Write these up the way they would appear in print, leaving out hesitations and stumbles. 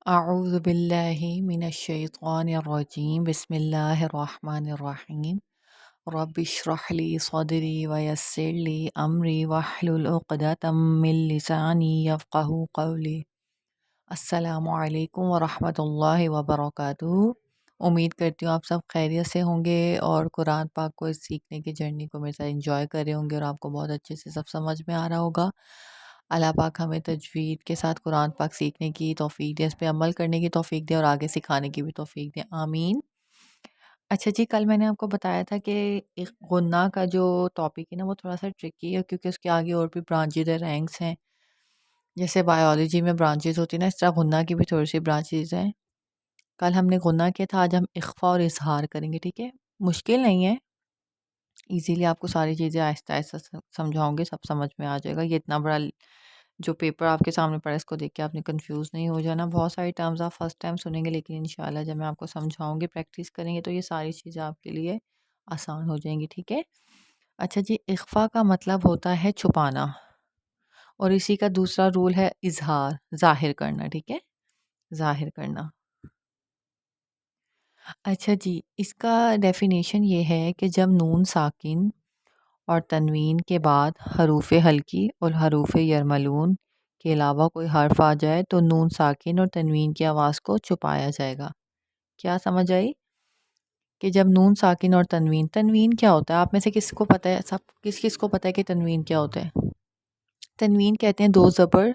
اعوذ باللہ من الشیطان الرجیم بسم اللہ الرحمن الرحیم رب اشرح لی صدری ویسر لی امری واحلل عقدۃ من لسانی یفقہوا قولی۔ السلام علیکم ورحمۃ اللہ وبرکاتہ۔ امید کرتی ہوں آپ سب خیریت سے ہوں گے اور قرآن پاک کو اس سیکھنے کی جرنی کو میرے ساتھ انجوائے کر رہے ہوں گے اور آپ کو بہت اچھے سے سب سمجھ میں آ رہا ہوگا۔ اللہ پاک ہمیں تجوید کے ساتھ قرآن پاک سیکھنے کی توفیق دے، اس پہ عمل کرنے کی توفیق دے اور آگے سکھانے کی بھی توفیق دے، آمین۔ اچھا جی، کل میں نے آپ کو بتایا تھا کہ ایک غنہ کا جو ٹاپک ہے نا وہ تھوڑا سا ٹرکی ہے، کیونکہ اس کے آگے اور بھی برانچز ہے، رینکس ہیں۔ جیسے بایولوجی میں برانچز ہوتی ہیں نا، اس طرح غنہ کی بھی تھوڑی سی برانچز ہیں۔ کل ہم نے غنہ کیا تھا، آج ہم اخفا اور اظہار کریں گے، ٹھیک ہے؟ مشکل نہیں ہے، ایزیلی آپ کو ساری چیزیں آہستہ آہستہ سمجھاؤں گے، سب سمجھ میں آ جائے گا۔ یہ اتنا بڑا جو پیپر آپ کے سامنے پڑا ہے، اس کو دیکھ کے آپ نے کنفیوز نہیں ہو جانا۔ بہت ساری ٹرمز آپ فرسٹ ٹائم سنیں گے، لیکن انشاءاللہ جب میں آپ کو سمجھاؤں گی، پریکٹس کریں گے، تو یہ ساری چیزیں آپ کے لیے آسان ہو جائیں گی، ٹھیک ہے؟ اچھا جی، اخفا کا مطلب ہوتا ہے چھپانا، اور اسی کا دوسرا رول ہے اظہار، ظاہر کرنا، ٹھیک ہے؟ ظاہر کرنا۔ اچھا جی، اس کا ڈیفینیشن یہ ہے کہ جب نون ساکن اور تنوین کے بعد حروف ہلکی اور حروف یرملون کے علاوہ کوئی حرف آ جائے تو نون ساکن اور تنوین کی آواز کو چھپایا جائے گا۔ کیا سمجھ آئی؟ کہ جب نون ساکن اور تنوین کیا ہوتا ہے؟ آپ میں سے کس کو پتہ ہے؟ سب کس کو پتہ ہے کہ تنوین کیا ہوتا ہے؟ تنوین کہتے ہیں دو زبر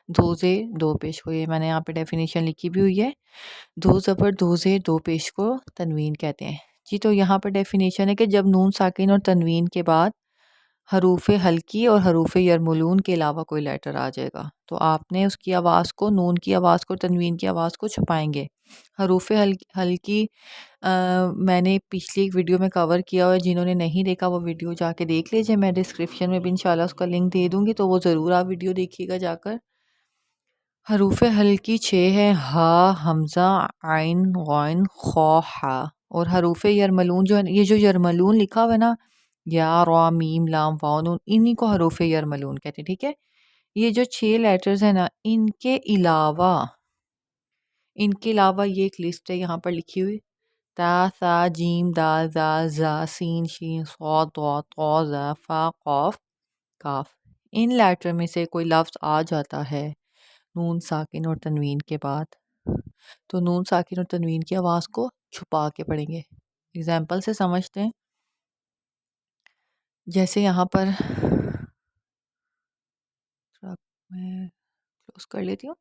دو زیر دو پیش کو، یہ میں نے یہاں پہ ڈیفینیشن لکھی بھی ہوئی ہے، دو زبر دو زیر دو پیش کو تنوین کہتے ہیں جی۔ تو یہاں پر ڈیفینیشن ہے کہ جب نون ساکن اور تنوین کے بعد حروف ہلکی اور حروف یرملون کے علاوہ کوئی لیٹر آ جائے گا تو آپ نے اس کی آواز کو، نون کی آواز کو، تنوین کی آواز کو چھپائیں گے۔ حروف ہلکی میں نے پچھلی ایک ویڈیو میں کور کیا ہوا ہے، جنہوں نے نہیں دیکھا وہ ویڈیو جا کے دیکھ لیجیے، میں ڈسکرپشن میں بھی انشاءاللہ اس کا لنک دے دوں گی، تو وہ ضرور آپ ویڈیو دیکھیے گا جا کر۔ حروف ہلکی 6 ہے، ہا، حمزہ، عین، غین، خا، ہا۔ اور حروف یرملون جو ہے، یہ جو یرملون لکھا ہوا ہے نا، یا، را، میم، لام، واو، نون، انہی کو حروف یرملون کہتے ہیں، ٹھیک ہے؟ یہ جو 6 لیٹرز ہیں نا، ان کے علاوہ یہ ایک لسٹ ہے یہاں پر لکھی ہوئی، تا، ثا، جیم، دال، زال، زا، سین، شین، صاد، ضاد، طا، ظا، فا، قاف، کاف۔ ان لیٹر میں سے کوئی لفظ آ جاتا ہے نون ساکن اور تنوین کے بعد تو نون ساکن اور تنوین کی آواز کو چھپا کے پڑھیں گے۔ اگزامپل سے سمجھتے ہیں، جیسے یہاں پر میں کلوز کر لیتی ہوں۔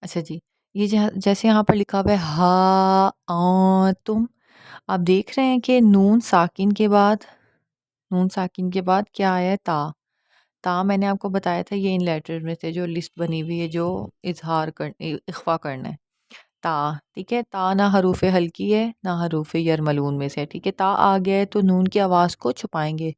اچھا جی، یہ جیسے یہاں پر لکھا ہوا ہے ہا تم، آپ دیکھ رہے ہیں کہ نون ساکن کے بعد کیا آیا ہے؟ تا میں نے آپ کو بتایا تھا یہ ان لیٹر میں سے جو لسٹ بنی ہوئی ہے جو اخفا کرنا ہے، تا، ٹھیک ہے؟ تا نہ حروف ہلکی ہے نہ حروف یرملون میں سے، ٹھیک ہے؟ تا آ گیا ہے تو نون کی آواز کو چھپائیں گے۔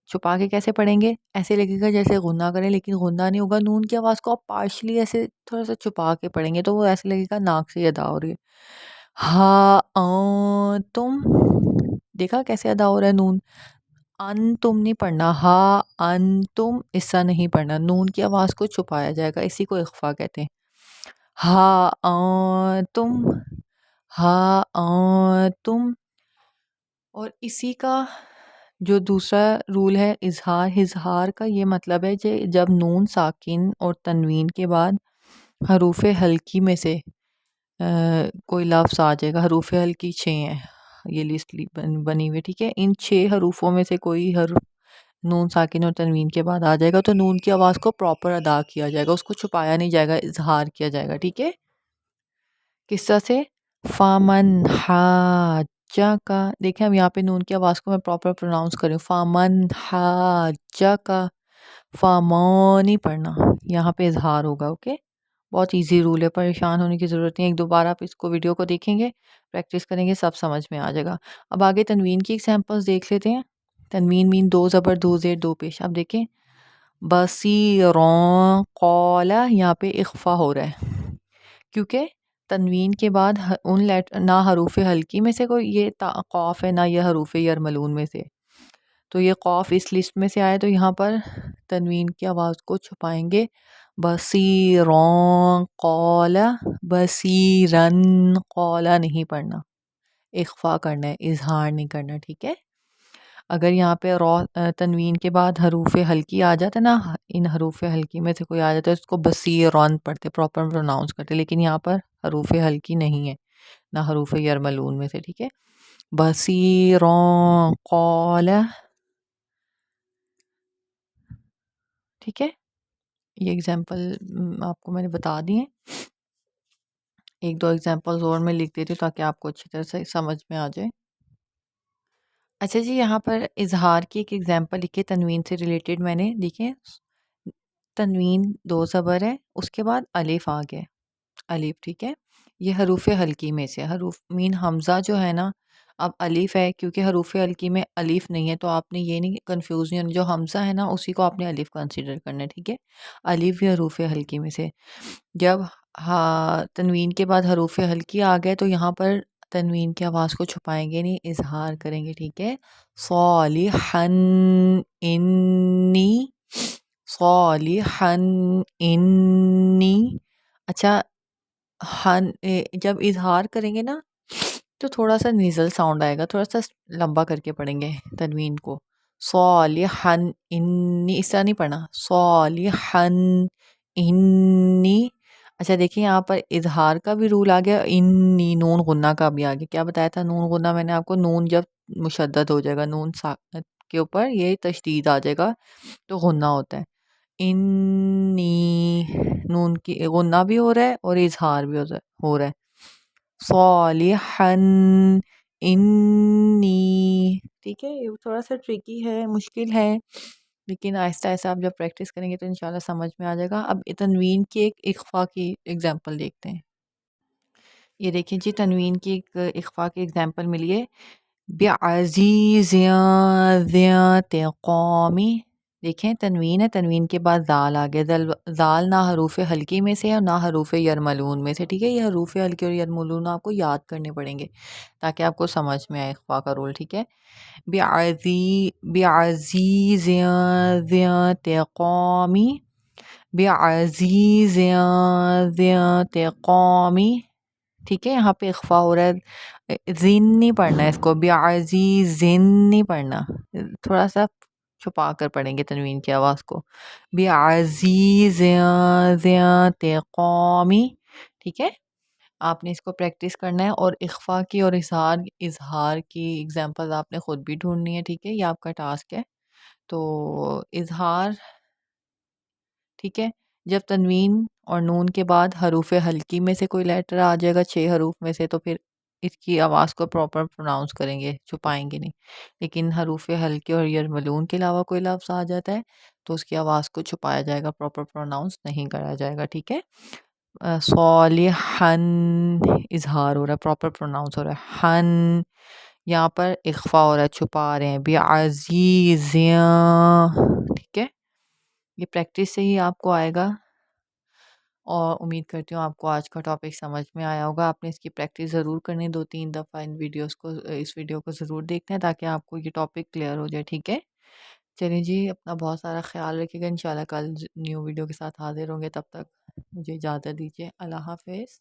چھپا کے کیسے پڑھیں گے؟ ایسے لگے گا جیسے غنہ کریں، لیکن غنہ نہیں ہوگا، نون کی آواز کو آپ پارشلی ایسے تھوڑا سا چھپا کے پڑھیں گے تو وہ ایسے لگے گا ناک سے ادا ہو رہی ہے۔ ہا تم، دیکھا کیسے ادا ہو رہا ہے نون؟ ان تم نہیں پڑھنا، ہا ان تم ایسا نہیں پڑھنا، نون کی آواز کو چھپایا جائے گا، اسی کو اخفا کہتے ہیں۔ ہا تم، ہا تم۔ اور اسی کا جو دوسرا رول ہے اظہار کا یہ مطلب ہے کہ جب نون ساکن اور تنوین کے بعد حروف ہلکی میں سے کوئی لفظ آ جائے گا، حروف ہلکی 6 ہیں، یہ لسٹ بنی ہوئی، ٹھیک ہے؟ ان 6 حروفوں میں سے کوئی حرف نون ساکن اور تنوین کے بعد آ جائے گا تو نون کی آواز کو پراپر ادا کیا جائے گا، اس کو چھپایا نہیں جائے گا، اظہار کیا جائے گا، ٹھیک ہے؟ کس طرح سے؟ فامن حاجہ کا، دیکھیں اب یہاں پہ نون کی آواز کو میں پراپر پروناؤنس کر رہی ہوں، فامن حاجہ کا، فاما نہیں پڑھنا، یہاں پہ اظہار ہوگا، اوکے؟ بہت ایزی رول ہے، پریشان ہونے کی ضرورت نہیں، ایک دو بار آپ اس کو ویڈیو کو دیکھیں گے، پریکٹس کریں گے، سب سمجھ میں آ جائے گا۔ اب آگے تنوین کی ایگزامپلس دیکھ لیتے ہیں۔ تنوین مین دو زبر دو زیر دو پیش، اب دیکھیں بصیروں، قولا، یہاں پہ اخفا ہو رہا ہے کیونکہ تنوین کے بعد نہ حروف ہلکی میں سے کوئی یہ قاف ہے، نہ یہ حروف یرملون میں سے، تو یہ قاف اس لسٹ میں سے آئے تو یہاں پر تنوین کی آواز کو چھپائیں گے، بصیرون قال بصیرن قال نہیں پڑھنا، اخفا کرنا ہے، اظہار نہیں کرنا، ٹھیک ہے. اگر یہاں پہ تنوین کے بعد حروف ہلکی آ جاتا ہے نا، ان حروف ہلکی میں سے کوئی آ جاتا ہے اس کو بصیرون پڑھتے، پراپر پروناؤنس کرتے، لیکن یہاں پر حروف ہلکی نہیں ہے نہ حروف یرملون میں سے، ٹھیک ہے. بصیرون قال، ٹھیک ہے. یہ ایگزامپل آپ کو میں نے بتا دی ہیں، ایک دو ایگزامپلز اور میں لکھ دیتی ہوں تاکہ آپ کو اچھی طرح سے سمجھ میں آ جائے. اچھا جی، یہاں پر اظہار کی ایک ایگزامپل لکھے تنوین سے ریلیٹڈ، میں نے دیکھیں تنوین دو زبر ہے، اس کے بعد الف آ گیا، الف، ٹھیک ہے. یہ حروف ہلکی میں سے، حروف مین حمزہ جو ہے نا، اب الف ہے کیونکہ حروف ہلکی میں الف نہیں ہے تو آپ نے یہ نہیں کنفیوز نہیں ہونا، جو حمزہ ہے نا اسی کو آپ نے الف کنسیڈر کرنا ہے، ٹھیک ہے. الف بھی حروف ہلکی میں سے. جب تنوین کے بعد حروف ہلکی آ گئے تو یہاں پر تنوین کی آواز کو چھپائیں گے نہیں، اظہار کریں گے، ٹھیک ہے. صالحن انی، صالحن انی. اچھا، جب اظہار کریں گے نا تو تھوڑا سا نیزل ساؤنڈ آئے گا، تھوڑا سا لمبا کر کے پڑھیں گے تنوین کو. صالحن انی، اس طرح نہیں پڑھنا، صالحن انی. اچھا دیکھیں یہاں پر اظہار کا بھی رول آ گیا، انی نون غنہ کا بھی آ گیا. کیا بتایا تھا نون غنہ میں نے آپ کو؟ نون جب مشدد ہو جائے گا، نون ساکن کے اوپر یہ تشدید آ جائے گا تو غنہ ہوتا ہے. انی، نون کی غنہ بھی ہو رہا ہے اور اظہار بھی ہو رہا ہے. صالحن انی، ٹھیک ہے. یہ تھوڑا سا ٹریکی ہے، مشکل ہے، لیکن آہستہ آہستہ آپ جب پریکٹس کریں گے تو انشاءاللہ سمجھ میں آ جائے گا. اب تنوین کی ایک اخفا کی ایگزامپل دیکھتے ہیں. یہ دیکھیں جی، تنوین کی ایک اخفا کی ایگزامپل ملی ہے، بعزیز ذی قومی. دیکھیں تنوین ہے، تنوین کے بعد زال آ گیا، زال نہ حروف ہلکی میں سے ہے اور نہ حروف یرملون میں سے، ٹھیک ہے. یہ حروف ہلکی اور یرملون آپ کو یاد کرنے پڑیں گے تاکہ آپ کو سمجھ میں آئے اخفا کا رول، ٹھیک ہے. بعزیز ذی قومی، بعزیز ذی قومی، ٹھیک ہے. یہاں پہ اخفا ہو رہا ہے، زین نہیں پڑھنا ہے اس کو، بعزیز زین نہیں پڑھنا، تھوڑا سا چھپا کر پڑھیں گے تنوین کی آواز کو. بعزیز ذی قومی، ٹھیک ہے. آپ نے اس کو پریکٹس کرنا ہے اور اخفا کی اور اظہار کی ایگزامپل آپ نے خود بھی ڈھونڈنی ہے، ٹھیک ہے. یہ آپ کا ٹاسک ہے. تو اظہار، ٹھیک ہے، جب تنوین اور نون کے بعد حروف ہلکی میں سے کوئی لیٹر آ جائے گا 6 حروف میں سے تو پھر اس کی آواز کو پراپر پروناؤنس کریں گے، چھپائیں گے نہیں. لیکن حروف ہلکے اور یرملون کے علاوہ کوئی لفظ آ جاتا ہے تو اس کی آواز کو چھپایا جائے گا، پراپر پروناؤنس نہیں کرا جائے گا، ٹھیک ہے. صالحن اظہار ہو رہا ہے، پراپر پروناؤنس ہو رہا ہے. ہن یہاں پر اخفا ہو رہا ہے، چھپا رہے ہیں. بعزیز، ٹھیک ہے. یہ پریکٹس سے ہی آپ کو آئے گا اور امید کرتی ہوں آپ کو آج کا ٹاپک سمجھ میں آیا ہوگا. آپ نے اس کی پریکٹس ضرور کرنی، 2-3 دفعہ اس ویڈیو کو ضرور دیکھنا ہے تاکہ آپ کو یہ ٹاپک کلیئر ہو جائے، ٹھیک ہے. چلیں جی، اپنا بہت سارا خیال رکھیے گا. انشاءاللہ کل نیو ویڈیو کے ساتھ حاضر ہوں گے، تب تک مجھے اجازت دیجیے. اللہ حافظ.